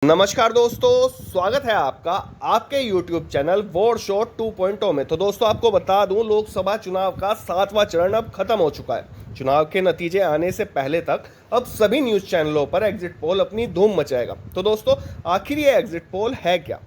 नमस्कार दोस्तों, स्वागत है आपका आपके YouTube चैनल वोट शॉट 2.0 में। तो दोस्तों आपको बता दूं, लोकसभा चुनाव का 7वां चरण अब खत्म हो चुका है। चुनाव के नतीजे आने से पहले तक अब सभी न्यूज़ चैनलों पर एग्जिट पोल अपनी धूम मचाएगा। तो दोस्तों आखिर ये एग्जिट पोल है क्या,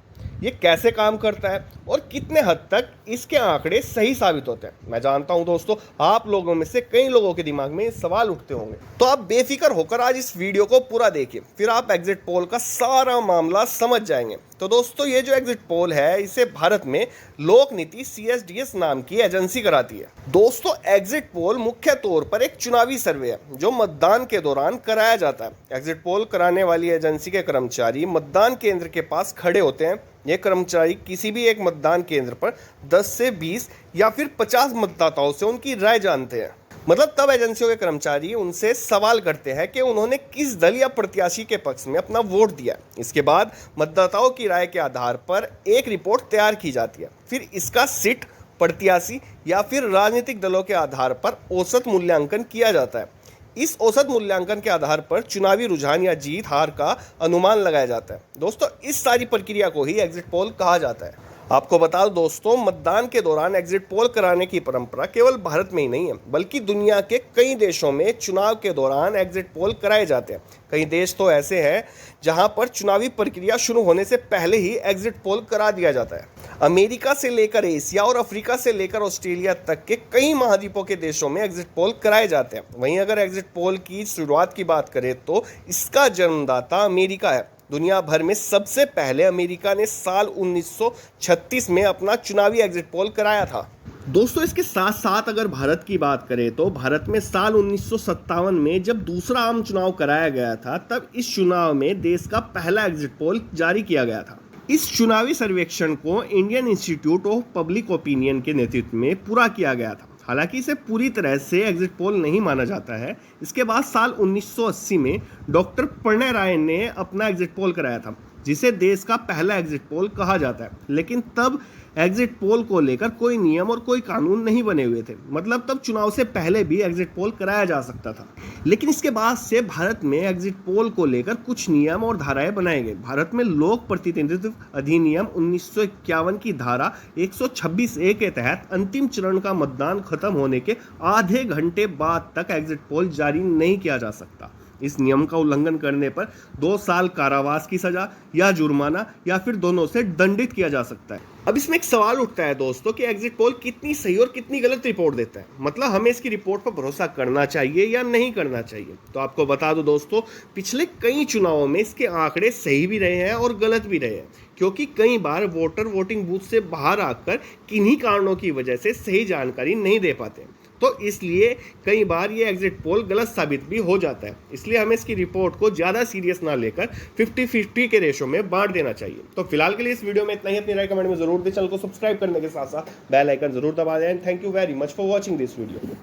ये कैसे काम करता है और कितने हद तक इसके आंकड़े सही साबित होते हैं। मैं जानता हूं दोस्तों, आप लोगों में से कई लोगों के दिमाग में सवाल उठते होंगे, तो आप बेफिक्र होकर आज इस वीडियो को पूरा देखिए, फिर आप एग्जिट पोल का सारा मामला समझ जाएंगे। तो दोस्तों ये जो एग्जिट पोल है, इसे भारत में लोक नीति CSDS नाम की एजेंसी कराती है। दोस्तों एग्जिट पोल मुख्य तौर पर एक चुनावी सर्वे है जो मतदान के दौरान कराया जाता है। एग्जिट पोल कराने वाली एजेंसी के कर्मचारी मतदान केंद्र के पास खड़े होते हैं। ये कर्मचारी किसी भी एक मतदान केंद्र पर 10 से 20 या फिर 50 मतदाताओं से उनकी राय जानते हैं। मतलब तब एजेंसियों के कर्मचारी उनसे सवाल करते हैं कि उन्होंने किस दल या प्रत्याशी के पक्ष में अपना वोट दिया। इसके बाद मतदाताओं की राय के आधार पर एक रिपोर्ट तैयार की जाती है। फिर इसका सीट, प्रत्याशी या फिर राजनीतिक दलों के आधार पर औसत मूल्यांकन किया जाता है। इस औसत मूल्यांकन के आधार पर चुनावी रुझान या जीत हार का अनुमान लगाया जाता है। दोस्तों इस सारी प्रक्रिया को ही एग्जिट पोल कहा जाता है। आपको बता दो दोस्तों, मतदान के दौरान एग्जिट पोल कराने की परंपरा केवल भारत में ही नहीं है, बल्कि दुनिया के कई देशों में चुनाव के दौरान एग्जिट पोल कराए जाते हैं। कई देश तो ऐसे हैं जहां पर चुनावी प्रक्रिया शुरू होने से पहले ही एग्जिट पोल करा दिया जाता है। अमेरिका से लेकर एशिया और अफ्रीका से लेकर ऑस्ट्रेलिया तक के कई महाद्वीपों के देशों में एग्जिट पोल कराए जाते हैं। वहीं अगर एग्जिट पोल की शुरुआत की बात करें तो इसका जन्मदाता अमेरिका है। दुनिया भर में सबसे पहले अमेरिका ने साल 1936 में अपना चुनावी एग्जिट पोल कराया था। दोस्तों इसके साथ साथ अगर भारत की बात करें तो भारत में साल 1957 में जब दूसरा आम चुनाव कराया गया था, तब इस चुनाव में देश का पहला एग्जिट पोल जारी किया गया था। इस चुनावी सर्वेक्षण को Indian institute of public opinion के नेतृत्व में पूरा किया गया था। हालांकि इसे पूरी तरह से एग्जिट पोल नहीं माना जाता है। इसके बाद साल 1980 में डॉक्टर प्रणय राय ने अपना एग्जिट पोल कराया था, जिसे देश का पहला एग्जिट पोल कहा जाता है। लेकिन तब एग्जिट पोल को लेकर कोई नियम और कोई कानून नहीं बने हुए थे। मतलब तब चुनाव से पहले भी एग्जिट पोल कराया जा सकता था। लेकिन इसके बाद से भारत में एग्जिट पोल को लेकर कुछ नियम और धाराएं बनाए गए। भारत में लोक प्रतिनिधित्व अधिनियम 1951 की धारा 126A के तहत अंतिम चरण का मतदान खत्म होने के आधे घंटे बाद तक एग्जिट पोल जारी नहीं किया जा सकता। इस नियम का उल्लंघन करने पर 2 साल कारावास की सजा या जुर्माना या फिर दोनों से दंडित किया जा सकता है। अब इसमें एक सवाल उठता है दोस्तों कि एग्जिट पोल कितनी सही और कितनी गलत रिपोर्ट देता है। मतलब हमें इसकी रिपोर्ट पर भरोसा करना चाहिए या नहीं करना चाहिए। तो आपको बता दो दोस्तों, पिछले कई चुनावों में इसके आंकड़े सही भी रहे हैं और गलत भी रहे हैं, क्योंकि कई बार वोटर वोटिंग बूथ से बाहर आकर किन्हीं कारणों की वजह से सही जानकारी नहीं दे पाते। तो इसलिए कई बार ये एग्जिट पोल गलत साबित भी हो जाता है। इसलिए हमें इसकी रिपोर्ट को ज़्यादा सीरियस ना लेकर 50-50 के रेशो में बांट देना चाहिए। तो फिलहाल के लिए इस वीडियो में इतना ही। अपनी राय कमेंट में जरूर दें। चैनल को सब्सक्राइब करने के साथ साथ बेल आइकन जरूर दबा दें। Thank you very much for watching this video.